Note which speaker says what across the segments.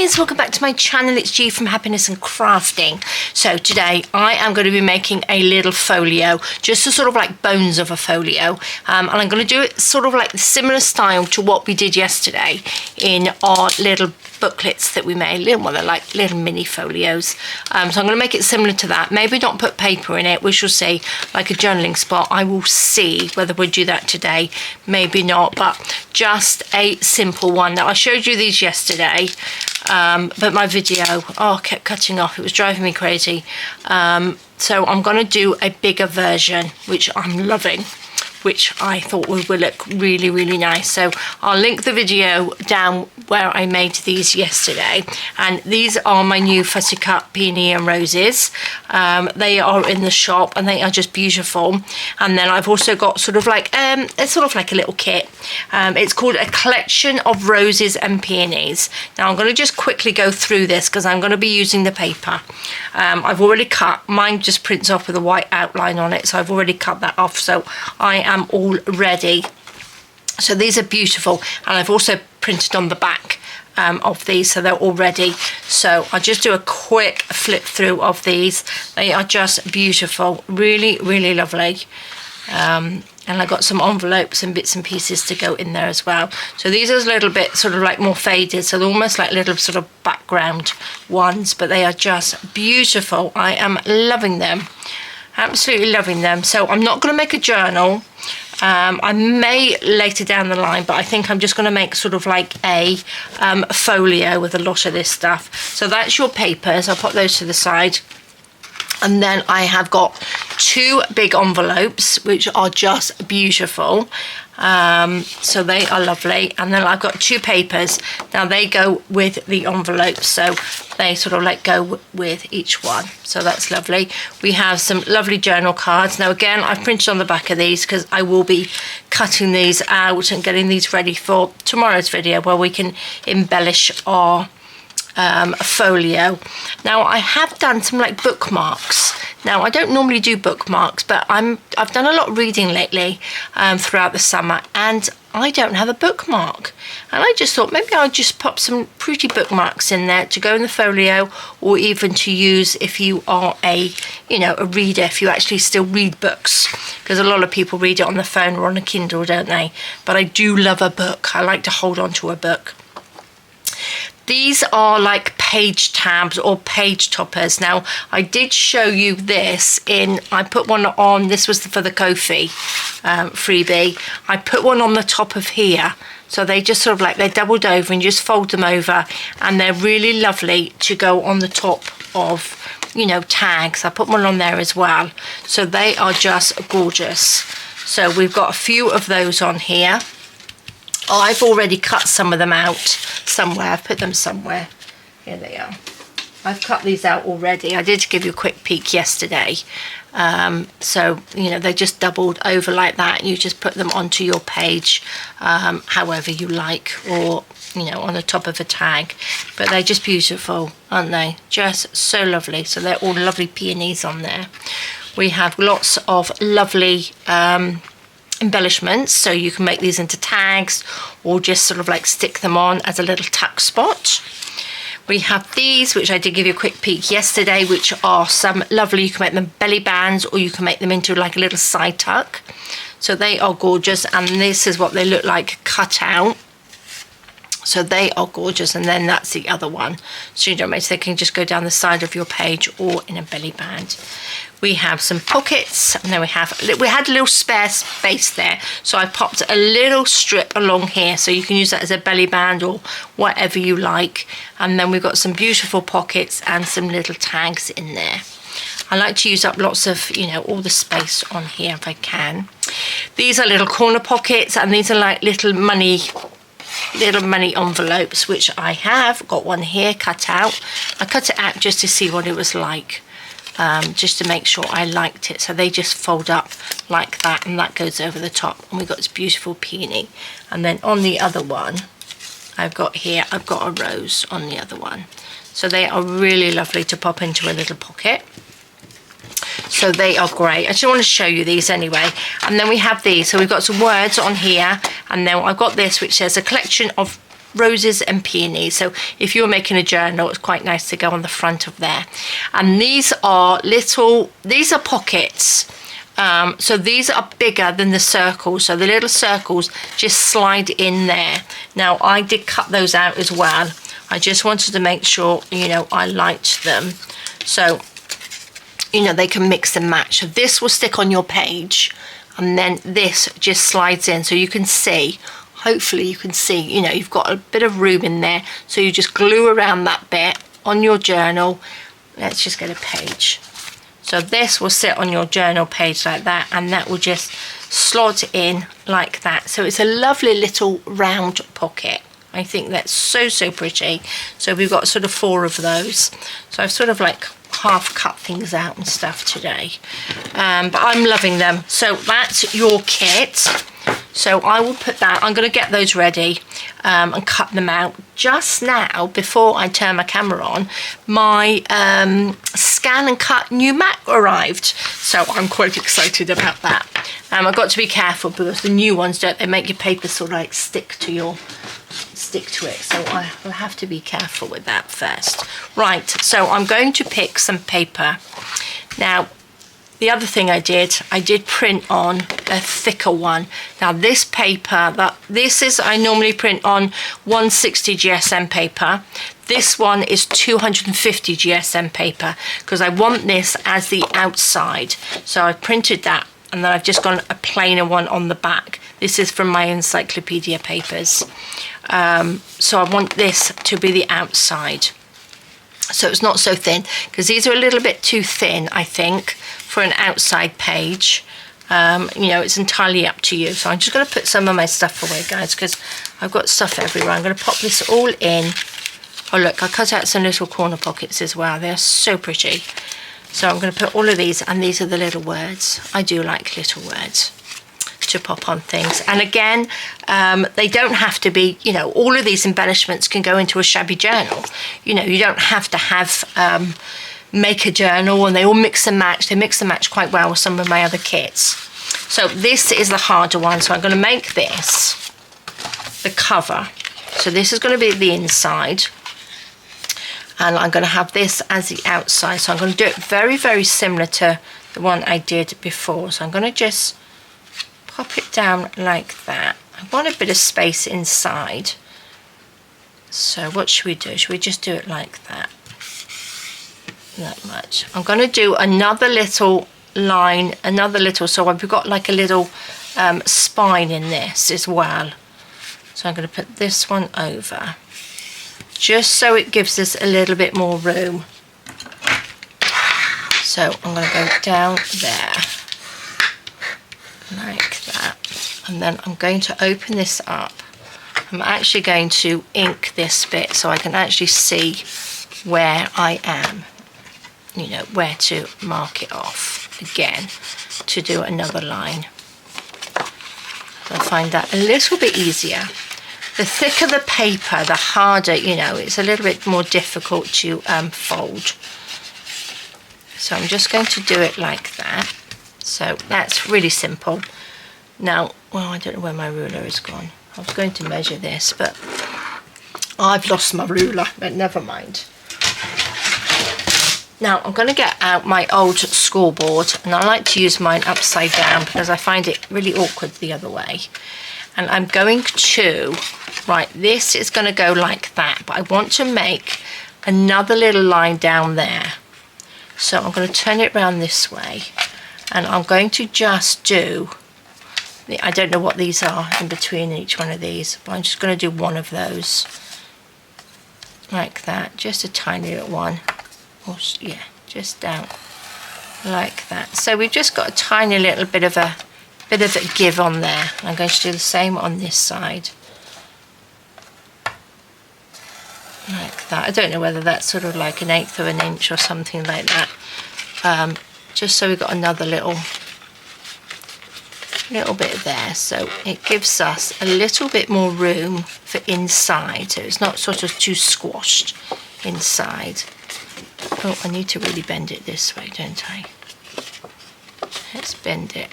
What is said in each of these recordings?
Speaker 1: guys, welcome back to my channel. It's G from Happiness and Crafting. So today I am going to be making a little folio, just a sort of like bones of a folio, and I'm going to do it sort of like the similar style to what we did yesterday in our little booklets that we made. Well, they're like little mini folios, so I'm going to make it similar to that. Maybe not put paper in it, we shall see, like a journaling spot. I will see whether we'll do that today, maybe not, but just a simple one. Now I showed you these yesterday, but my video kept cutting off. It was driving me crazy, so I'm going to do a bigger version, which I'm loving, which I thought will look really, really nice. So I'll link the video down where I made these yesterday. And these are my new Fussy cut peony and roses. They are in the shop and they are just beautiful. And then I've also got sort of like, it's sort of like a little kit. It's called A Collection of Roses and Peonies. Now I'm going to just quickly go through this because I'm going to be using the paper. I've already cut, mine just prints off with a white outline on it, so I've already cut that off, so I am all ready. So these are beautiful, and I've also printed on the back of these, so they're all ready. So I'll just do a quick flip through of these. They are just beautiful, really, really lovely. And I got some envelopes and bits and pieces to go in there as well. So these are a little bit sort of like more faded, so they're almost like little sort of background ones, but they are just beautiful. I am loving them, absolutely loving them. So I'm not going to make a journal. I may later down the line, but I think I'm just going to make sort of like a folio with a lot of this stuff. So that's your papers. I'll put those to the side. And then I have got two big envelopes, which are just beautiful. So they are lovely. And then I've got two papers. Now they go with the envelopes, so they sort of like go with each one. So that's lovely. We have some lovely journal cards. Now again, I've printed on the back of these because I will be cutting these out and getting these ready for tomorrow's video where we can embellish our folio. Now I have done some like bookmarks. Now I don't normally do bookmarks, but I've done a lot of reading lately throughout the summer, and I don't have a bookmark, and I just thought maybe I'll just pop some pretty bookmarks in there to go in the folio, or even to use if you are a reader, if you actually still read books, because a lot of people read it on the phone or on a Kindle, don't they? But I do love a book. I like to hold on to a book. These are like page tabs or page toppers. Now, I did show you this I put one on, this was for the Ko-fi freebie. I put one on the top of here. So they just sort of like, they're doubled over and you just fold them over, and they're really lovely to go on the top of, tags. I put one on there as well. So they are just gorgeous. So we've got a few of those on here. I've already cut some of them out somewhere. I've put them somewhere. Here they are. I've cut these out already. I did give you a quick peek yesterday. So, they're just doubled over like that. You just put them onto your page however you like, or, on the top of a tag. But they're just beautiful, aren't they? Just so lovely. So they're all lovely peonies on there. We have lots of lovely embellishments, so you can make these into tags or just sort of like stick them on as a little tuck spot. We have these, which I did give you a quick peek yesterday, which are some lovely, you can make them belly bands or you can make them into like a little side tuck. So they are gorgeous, and this is what they look like cut out. So they are gorgeous, and then that's the other one. So they can just go down the side of your page or in a belly band. We have some pockets, and then we had a little spare space there, so I popped a little strip along here, so you can use that as a belly band or whatever you like. And then we've got some beautiful pockets and some little tags in there. I like to use up lots of, all the space on here if I can. These are little corner pockets, and these are like little money envelopes, which I have got one here cut out. I cut it out just to see what it was like. Just to make sure I liked it. So they just fold up like that, and that goes over the top, and we've got this beautiful peony. And then on the other one I've got a rose on the other one. So they are really lovely to pop into a little pocket. So they are great. I just want to show you these anyway. And then we have these, so we've got some words on here, and then I've got this which says A Collection of roses and peonies. So if you're making a journal, it's quite nice to go on the front of there. And these are pockets. So these are bigger than the circles, so the little circles just slide in there. Now I did cut those out as well. I just wanted to make sure, you know, I liked them, so you know they can mix and match. So this will stick on your page, and then this just slides in, so you can see, hopefully you can see, you know, you've got a bit of room in there, so you just glue around that bit on your journal. Let's just get a page. So this will sit on your journal page like that, and that will just slot in like that. So it's a lovely little round pocket. I think that's so, so pretty. So we've got sort of 4 of those. So I've sort of like half cut things out and stuff today. But I'm loving them. So that's your kit. So I will put that, I'm going to get those ready and cut them out. Just now, before I turn my camera on, my scan and cut new mat arrived. So I'm quite excited about that. I've got to be careful because the new ones, don't they make your paper sort of like stick to it. So I will have to be careful with that first. Right, so I'm going to pick some paper. Now, the other thing I did print on a thicker one. Now this paper, I normally print on 160 GSM paper. This one is 250 GSM paper because I want this as the outside. So I printed that, and then I've just gone a plainer one on the back. This is from my encyclopedia papers. So I want this to be the outside. So it's not so thin, because these are a little bit too thin, I think, for an outside page. You know, it's entirely up to you. So I'm just going to put some of my stuff away, guys, because I've got stuff everywhere. I'm going to pop this all in. Oh look, I cut out some little corner pockets as well. They're so pretty. So I'm going to put all of these, and these are the little words. I do like little words to pop on things. And again, they don't have to be, you know, all of these embellishments can go into a shabby journal. You know, you don't have to have make a journal, and they all mix and match. They mix and match quite well with some of my other kits. So this is the harder one, so I'm going to make this the cover. So this is going to be the inside, and I'm going to have this as the outside. So I'm going to do it very, very similar to the one I did before. So I'm going to just pop it down like that. I want a bit of space inside. So what should we do? Should we just do it like that? That much. I'm going to do another little line, so I've got like a little spine in this as well. So I'm going to put this one over, just so it gives us a little bit more room. So I'm going to go down there like that, and then I'm going to open this up. I'm actually going to ink this bit so I can actually see where I am, you know, where to mark it off again to do another line. So I find that a little bit easier. The thicker the paper, the harder, you know, it's a little bit more difficult to fold. So I'm just going to do it like that. So that's really simple. Now, well, I don't know where my ruler is gone. I was going to measure this, but I've lost my ruler, but never mind. Now I'm going to get out my old scoreboard, and I like to use mine upside down because I find it really awkward the other way. And I'm going to, right, this is going to go like that, but I want to make another little line down there. So I'm going to turn it around this way, and I'm going to just do, I don't know what these are in between each one of these, but I'm just going to do one of those like that, just a tiny little one. Or, yeah, just down like that. So we've just got a tiny little bit of a give on there. I'm going to do the same on this side like that. I don't know whether that's sort of like 1/8 of an inch or something like that, just so we've got another little bit there, so it gives us a little bit more room for inside, so it's not sort of too squashed inside. Oh, I need to really bend it this way, don't I? Let's bend it.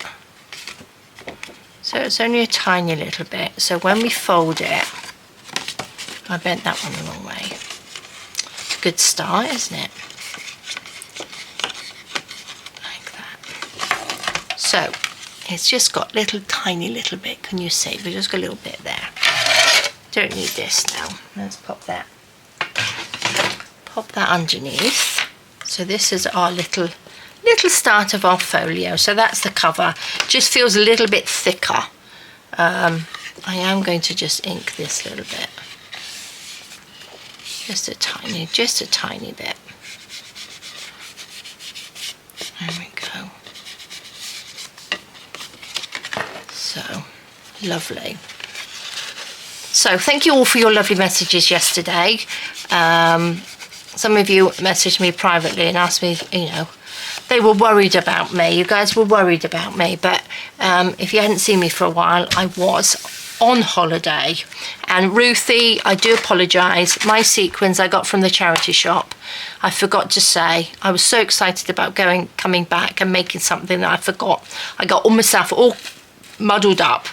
Speaker 1: So it's only a tiny little bit, so when we fold it, I bent that one the wrong way. Good start, isn't it? Like that. So it's just got little tiny little bit. Can you see? We've just got a little bit there. Don't need this now. Let's pop that underneath. So this is our little start of our folio. So that's the cover. Just feels a little bit thicker. I am going to just ink this little bit. Just a tiny bit. There we go. So lovely. So thank you all for your lovely messages yesterday. Some of you messaged me privately and asked me, you know, they were worried about me. You guys were worried about me, but if you hadn't seen me for a while, I was on holiday. And Ruthie, I do apologise. My sequins I got from the charity shop. I forgot to say, I was so excited about coming back and making something that I forgot. I got all myself all muddled up.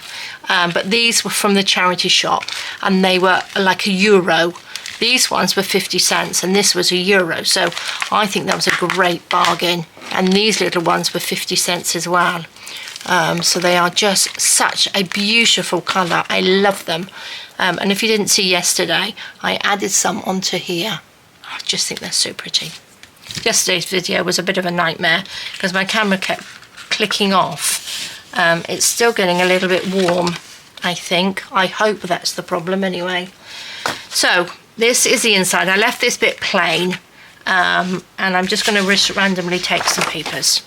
Speaker 1: But these were from the charity shop and they were like €1. These ones were 50 cents and this was €1. So I think that was a great bargain. And these little ones were 50 cents as well. So they are just such a beautiful colour. I love them. And if you didn't see yesterday, I added some onto here. I just think they're so pretty. Yesterday's video was a bit of a nightmare because my camera kept clicking off. It's still getting a little bit warm, I think. I hope that's the problem anyway. So this is the inside. I left this bit plain and I'm just going to randomly take some papers.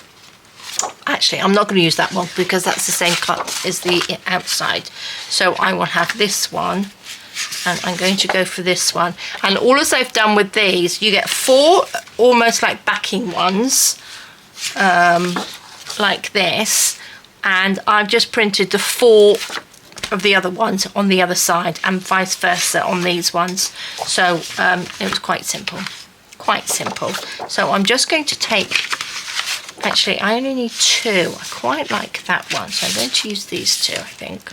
Speaker 1: Actually, I'm not going to use that one because that's the same cut as the outside. So I will have this one and I'm going to go for this one. And all as I've done with these, you get 4 almost like backing ones like this. And I've just printed the 4 of the other ones on the other side and vice versa on these ones. So it was quite simple. So I'm just going to take, actually I only need 2. I quite like that one. So I'm going to use these 2, I think.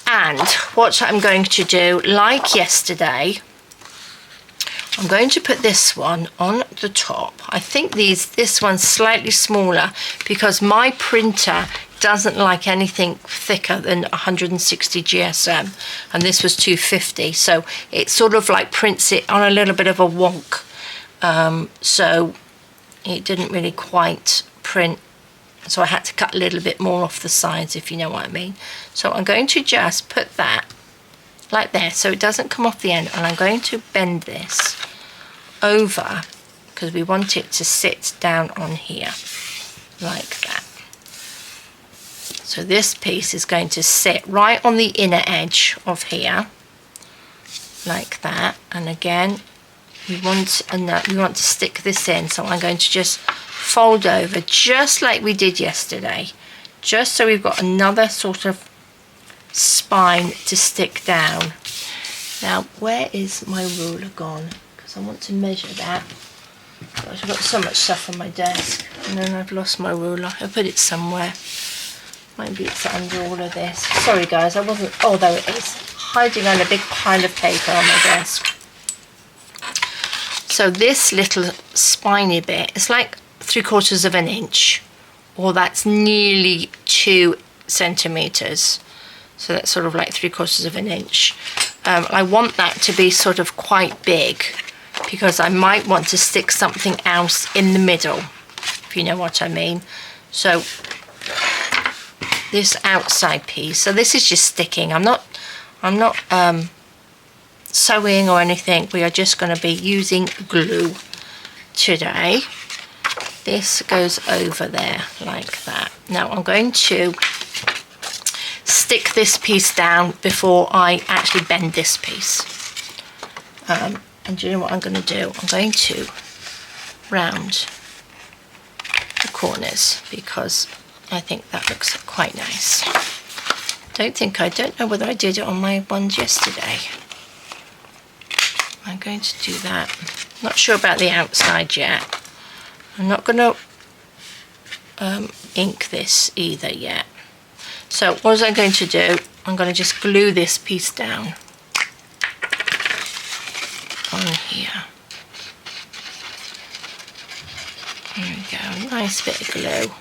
Speaker 1: And what I'm going to do, like yesterday, I'm going to put this one on the top. I think this one's slightly smaller because my printer doesn't like anything thicker than 160 GSM and this was 250, so it sort of like prints it on a little bit of a wonk, so it didn't really quite print, so I had to cut a little bit more off the sides, if you know what I mean. So I'm going to just put that like there so it doesn't come off the end, and I'm going to bend this over because we want it to sit down on here like that. So this piece is going to sit right on the inner edge of here like that, and again we want to stick this in, so I'm going to just fold over just like we did yesterday, just so we've got another sort of spine to stick down. Now where is my ruler gone? Because I want to measure that. Gosh, I've got so much stuff on my desk and then I've lost my ruler. I put it somewhere. Maybe it's under all of this. Sorry guys, I wasn't, oh there it is, hiding on a big pile of paper on my desk. So this little spiny bit, it's like 3/4 of an inch, or that's nearly 2 centimeters. So that's sort of like 3/4 of an inch. I want that to be sort of quite big because I might want to stick something else in the middle, if you know what I mean. So this outside piece, so this is just sticking. I'm not sewing or anything. We are just going to be using glue today. This goes over there like that. Now I'm going to stick this piece down before I actually bend this piece. And do you know what I'm going to do? I'm going to round the corners because I think that looks quite nice. I don't know whether I did it on my ones yesterday. I'm going to do that. Not sure about the outside yet. I'm not going to ink this either yet. So what I'm going to do, I'm going to just glue this piece down on here. There we go, nice bit of glue.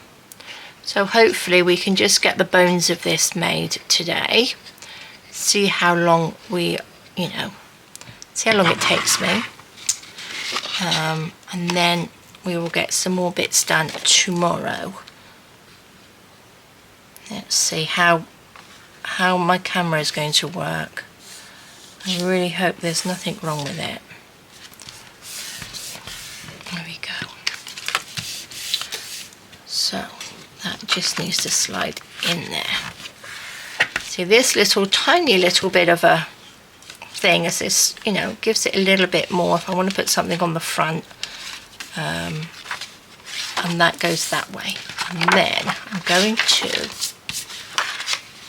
Speaker 1: So hopefully we can just get the bones of this made today. See how long see how long it takes me. And then we will get some more bits done tomorrow. Let's see how my camera is going to work. I really hope there's nothing wrong with it. There we go. So that just needs to slide in there. See, this tiny little bit of a thing is this, gives it a little bit more if I want to put something on the front. And that goes that way. And then I'm going to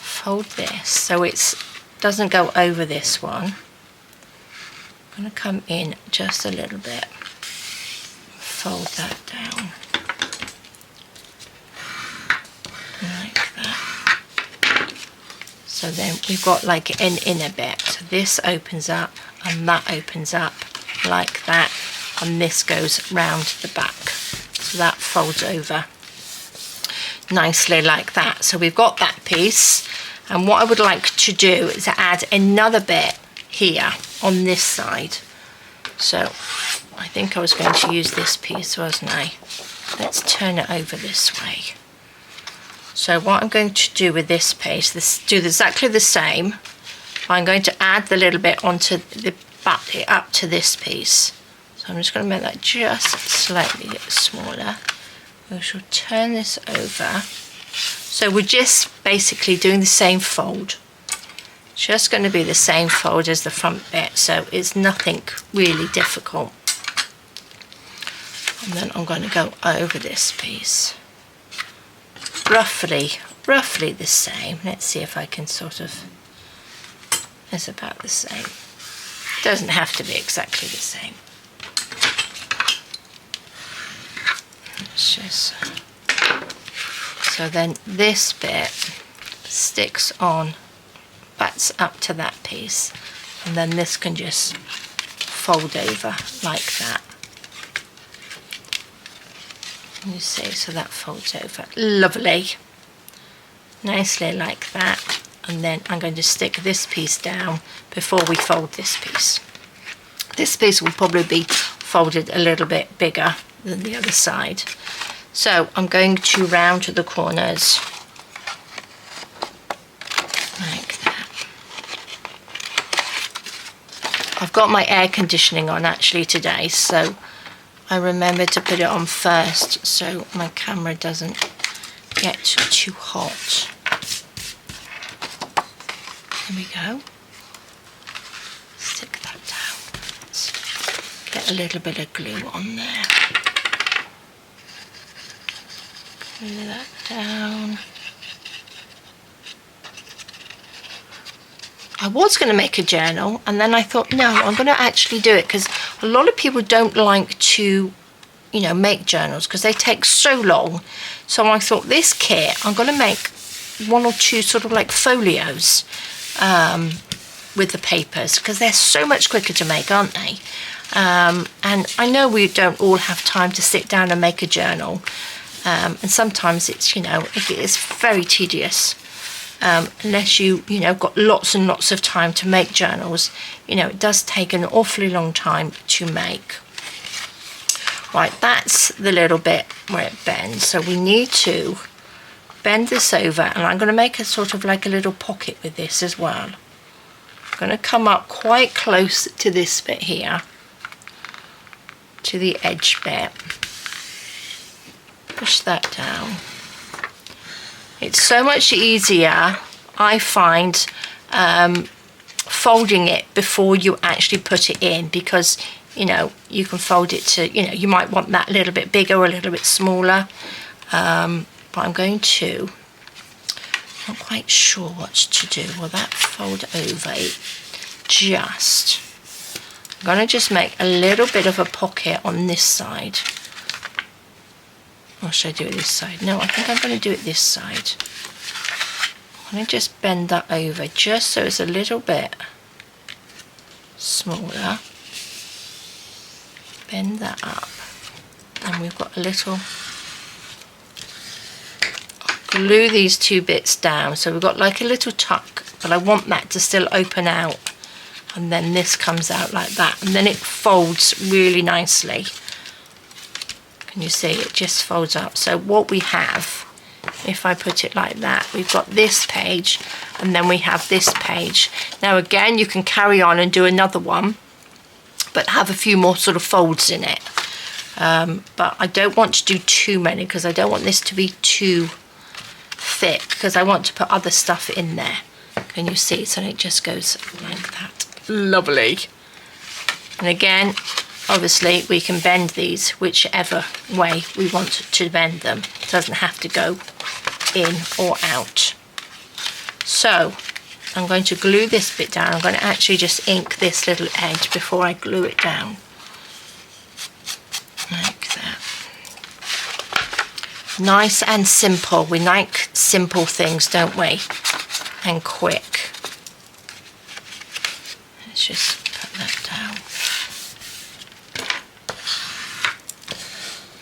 Speaker 1: fold this so it doesn't go over this one. I'm going to come in just a little bit. Fold that down. Like that. So then we've got like an inner bit. So this opens up and that opens up like that. And this goes round the back. So that folds over nicely like that. So we've got that piece. And what I would like to do is add another bit here on this side. So I think I was going to use this piece, wasn't I? Let's turn it over this way. So what I'm going to do with this piece, do exactly the same. I'm going to add the little bit onto the back up to this piece. So I'm just going to make that just slightly smaller. We shall turn this over. So we're just basically doing the same fold. Just going to be the same fold as the front bit, so it's nothing really difficult. And then I'm going to go over this piece. Roughly the same. Let's see if I can sort of, it's about the same. It doesn't have to be exactly the same. It's just, so then this bit sticks on, backs up to that piece, and then this can just fold over like that. You see, so that folds over. Lovely. Nicely like that. And then I'm going to stick this piece down before we fold this piece. This piece will probably be folded a little bit bigger than the other side. So I'm going to round the corners like that. I've got my air conditioning on actually today, so I remember to put it on first so my camera doesn't get too hot. There we go. Stick that down. Let's get a little bit of glue on there. Glue that down. I was going to make a journal, and then I thought, no, I'm going to actually do it, because a lot of people don't like to, make journals because they take so long. So I thought, this kit, I'm going to make one or two sort of like folios with the papers, because they're so much quicker to make, aren't they? And I know we don't all have time to sit down and make a journal, and sometimes it's, it's very tedious. Unless you've got lots and lots of time to make journals, it does take an awfully long time to make. Right, that's the little bit where it bends. So we need to bend this over, and I'm going to make a sort of like a little pocket with this as well. I'm going to come up quite close to this bit here, to the edge bit. Push that down. It's so much easier, I find, folding it before you actually put it in, because, you can fold it to, you might want that a little bit bigger or a little bit smaller. But I'm going to, not quite sure what to do. Will that fold over? I'm going to just make a little bit of a pocket on this side. Or should I do it this side? No, I think I'm going to do it this side. I'm going to just bend that over just so it's a little bit smaller. Bend that up, and we've got a little, glue these two bits down, so we've got like a little tuck, but I want that to still open out, and then this comes out like that, and then it folds really nicely. Can you see it just folds up? So what we have, if I put it like that, we've got this page and then we have this page. Now again, you can carry on and do another one, but have a few more sort of folds in it. But I don't want to do too many because I don't want this to be too thick, because I want to put other stuff in there. Can you see? So it just goes like that. Lovely. And again, obviously we can bend these whichever way we want to bend them. It doesn't have to go in or out. So I'm going to glue this bit down. I'm going to actually just ink this little edge before I glue it down. Like that. Nice and simple. We like simple things, don't we? And quick. Let's just put that down.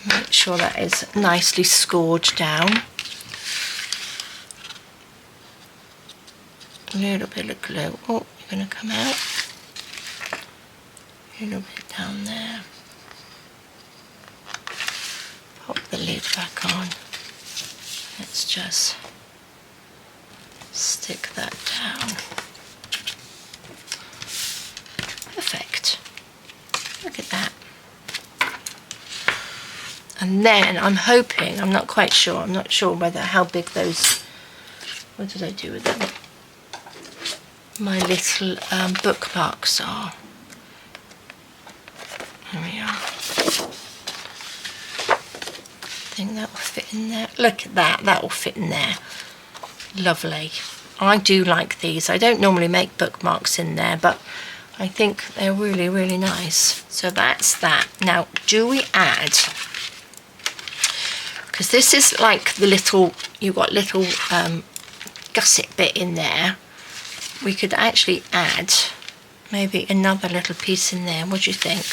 Speaker 1: Make sure that is nicely scored down. A little bit of glue. Oh, you're going to come out. A little bit down there. Pop the lid back on. Let's just stick that down. Perfect. Look at that. And then I'm hoping, I'm not quite sure, I'm not sure whether how big those, what did I do with them? My little bookmarks are. There we are. I think that will fit in there. Look at that, that will fit in there. Lovely. I do like these. I don't normally make bookmarks in there, but I think they're really, really nice. So that's that. Now, do we add, because this is like the little, you've got little gusset bit in there. We could actually add maybe another little piece in there. What do you think?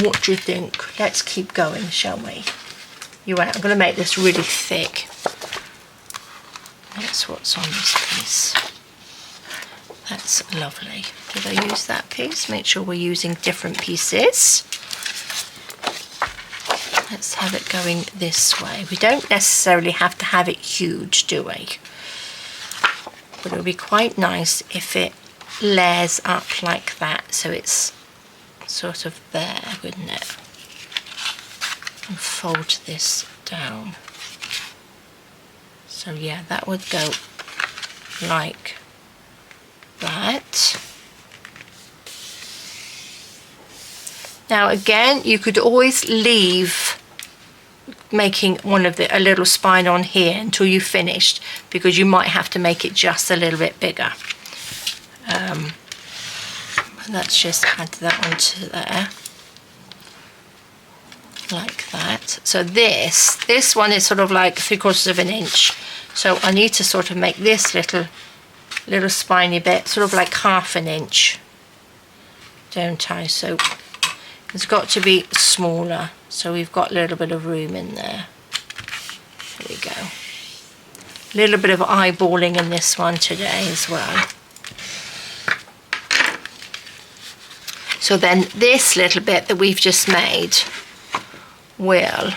Speaker 1: What do you think? Let's keep going, shall we? You're right, I'm going to make this really thick. That's what's on this piece. That's lovely. Did I use that piece? Make sure we're using different pieces. Let's have it going this way. We don't necessarily have to have it huge, do we? But it would be quite nice if it layers up like that, so it's sort of there, wouldn't it? And fold this down. So yeah, that would go like that. Now again, you could always leave making one of the a little spine on here until you finished, because you might have to make it just a little bit bigger. Let's just add that onto there like that. So this one is sort of like 3/4 of an inch, so I need to sort of make this little spiny bit sort of like 1/2 an inch, don't I? So it's got to be smaller, so we've got a little bit of room in there. There we go. A little bit of eyeballing in this one today as well. So then this little bit that we've just made will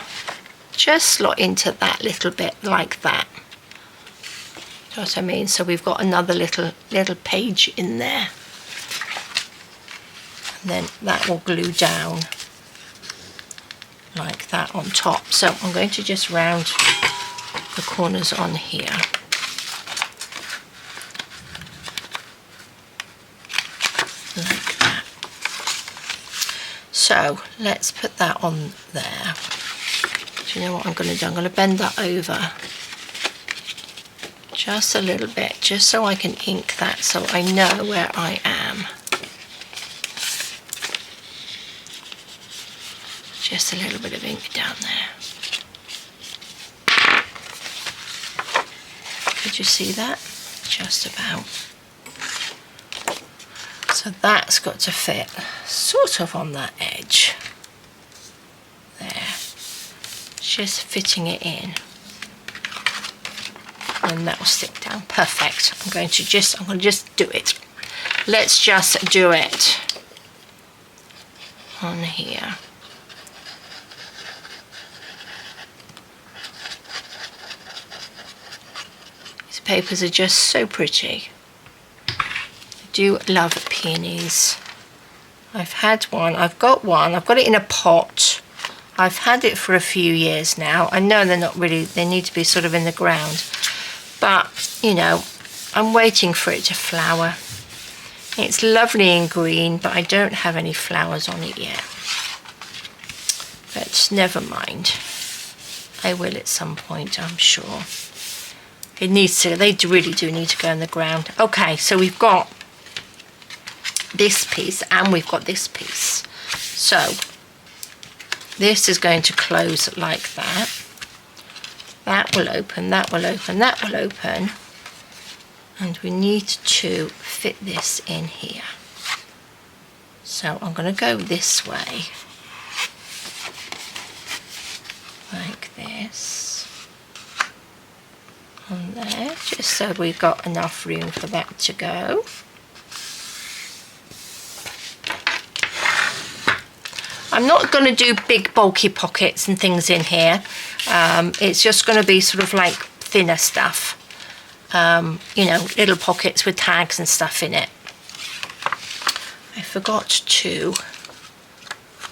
Speaker 1: just slot into that little bit like that. You know what I mean? So we've got another little page in there. And then that will glue down like that on top. So I'm going to just round the corners on here. Like that. So let's put that on there. Do you know what I'm going to do? I'm going to bend that over just a little bit, just so I can ink that so I know where I am. Just a little bit of ink down there. Could you see that? Just about. So that's got to fit sort of on that edge. There. Just fitting it in. And that will stick down. Perfect. I'm going to just do it. Let's just do it on here. These papers are just so pretty. I do love peonies. I've had one. I've got it in a pot. I've had it for a few years now. I know they're not really, they need to be sort of in the ground. But, you know, I'm waiting for it to flower. It's lovely and green, but I don't have any flowers on it yet. But never mind. I will at some point, I'm sure. It needs to, they really do need to go in the ground. Okay, so we've got this piece and we've got this piece. So this is going to close like that. That will open, that will open, that will open. And we need to fit this in here. So I'm going to go this way. Like this. On there, just so we've got enough room for that to go. I'm not going to do big bulky pockets and things in here. It's just going to be sort of like thinner stuff. You know, little pockets with tags and stuff in it. I forgot to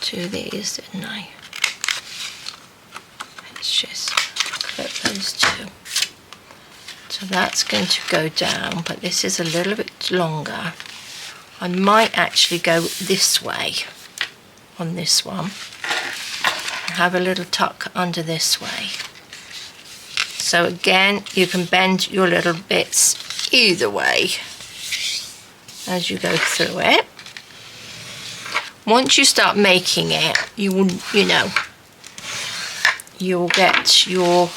Speaker 1: do these, didn't I? Let's just clip those two. So that's going to go down, but this is a little bit longer. I might actually go this way on this one and have a little tuck under this way. So again, you can bend your little bits either way as you go through it. Once you start making it, you will, you know, you'll get your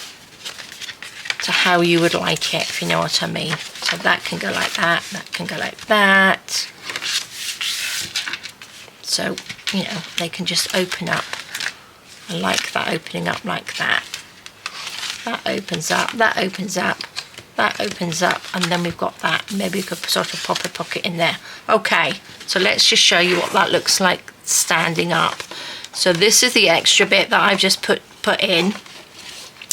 Speaker 1: to how you would like it, if you know what I mean. So that can go like that, that can go like that. So, you know, they can just open up. I like that opening up like that. That opens up, that opens up, that opens up, and then we've got that. Maybe we could sort of pop a pocket in there. Okay, so let's just show you what that looks like standing up. So this is the extra bit that I've just put in.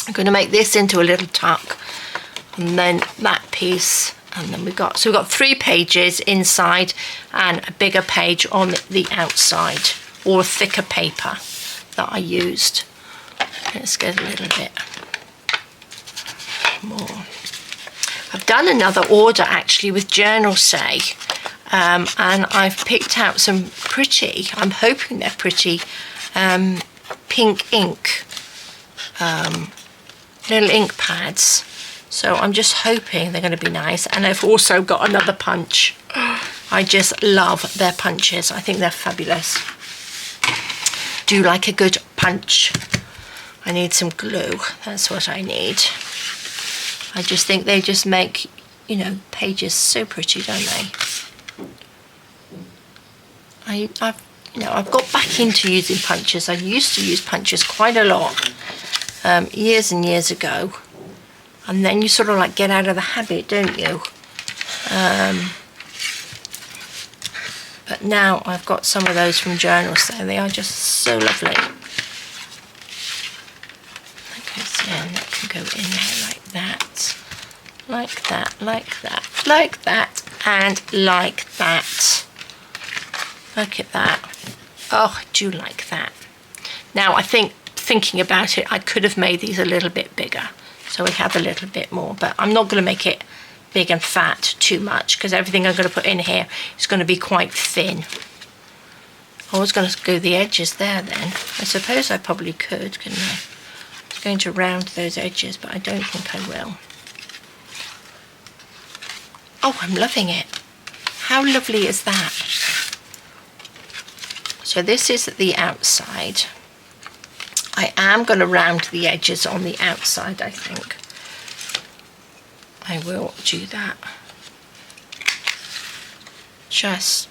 Speaker 1: I'm going to make this into a little tuck, and then that piece, and then we've got 3 pages inside and a bigger page on the outside, or a thicker paper that I used. Let's get a little bit more. I've done another order actually with Journal Say, and I've picked out some pretty, I'm hoping they're pretty, pink ink, little ink pads. So I'm just hoping they're going to be nice. And I've also got another punch. I just love their punches. I think they're fabulous. Do like a good punch. I need some glue. That's what I need. I just think they just make, you know, pages so pretty, don't they? I've got back into using punches. I used to use punches quite a lot years and years ago, and then you sort of like get out of the habit, don't you? But now I've got some of those from Journal Say. They are just so lovely. Okay, so that can go in there like that, like that, like that, like that, and like that. Look at that. Oh, I do like that. Now I think, thinking about it, I could have made these a little bit bigger, so we have a little bit more, but I'm not going to make it big and fat too much, because everything I'm going to put in here is going to be quite thin. I was going to go the edges there then. I suppose I probably could, couldn't I? I was going to round those edges, but I don't think I will. Oh, I'm loving it. How lovely is that? So this is the outside. I am going to round the edges on the outside, I think. I will do that just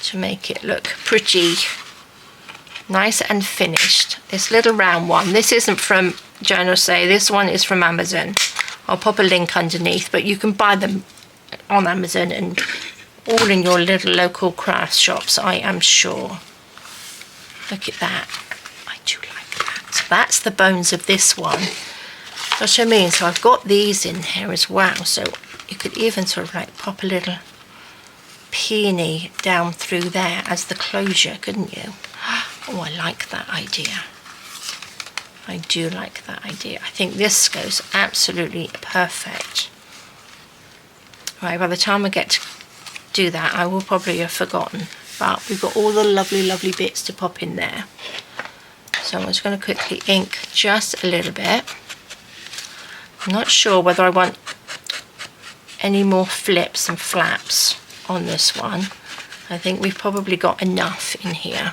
Speaker 1: to make it look pretty nice and finished. This little round one, this isn't from Joan Say, this one is from Amazon. I'll pop a link underneath, but you can buy them on Amazon and all in your little local craft shops, I am sure. Look at that. I do like that. So that's the bones of this one. That's what I mean. So I've got these in here as well. So you could even sort of like pop a little peony down through there as the closure, couldn't you? Oh, I like that idea. I do like that idea. I think this goes absolutely perfect. Right, by the time I get to do that, I will probably have forgotten, but we've got all the lovely, lovely bits to pop in there. So I'm just going to quickly ink just a little bit. I'm not sure whether I want any more flips and flaps on this one. I think we've probably got enough in here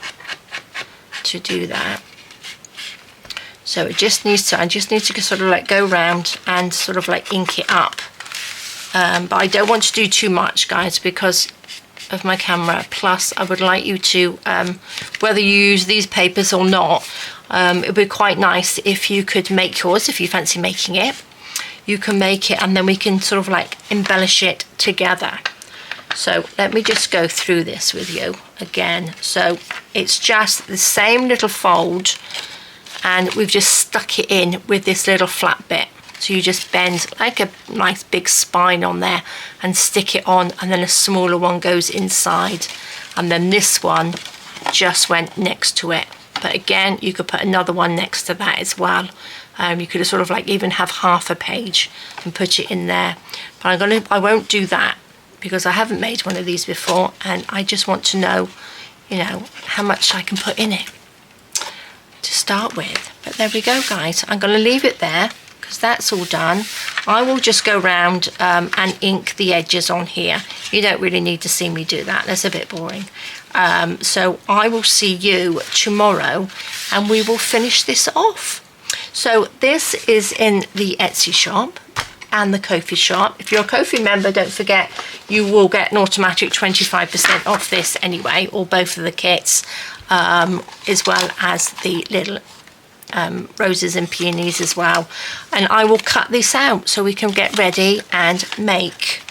Speaker 1: to do that. So it just needs to, I just need to sort of like go round and sort of like ink it up. But I don't want to do too much, guys, because of my camera. Plus I would like you to, whether you use these papers or not, it would be quite nice if you could make yours, if you fancy making it. You can make it and then we can sort of like embellish it together. So let me just go through this with you again. So it's just the same little fold and we've just stuck it in with this little flat bit. So you just bend like a nice big spine on there and stick it on, and then a smaller one goes inside, and then this one just went next to it. But again, you could put another one next to that as well. You could sort of like even have half a page and put it in there. But I won't do that because I haven't made one of these before, and I just want to know, you know, how much I can put in it to start with. But there we go, guys. I'm going to leave it there because that's all done. I will just go round and ink the edges on here. You don't really need to see me do that. That's a bit boring. So I will see you tomorrow and we will finish this off. So this is in the Etsy shop and the Ko-fi shop. If you're a Ko-fi member, don't forget you will get an automatic 25% off this anyway, or both of the kits, as well as the little roses and peonies as well. And I will cut this out so we can get ready and make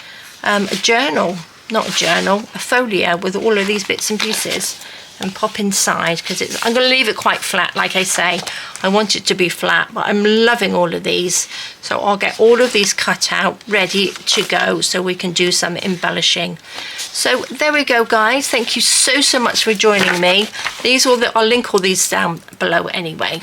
Speaker 1: a journal, not a journal, a folio with all of these bits and pieces and pop inside, because I'm going to leave it quite flat. Like I say, I want it to be flat, but I'm loving all of these, so I'll get all of these cut out ready to go so we can do some embellishing. So there we go, guys. Thank you so much for joining me. I'll link all these down below anyway.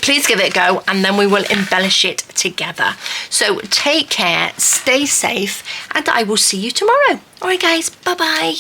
Speaker 1: Please give it a go and then we will embellish it together. So take care, stay safe, and I will see you tomorrow. All right, guys, bye bye.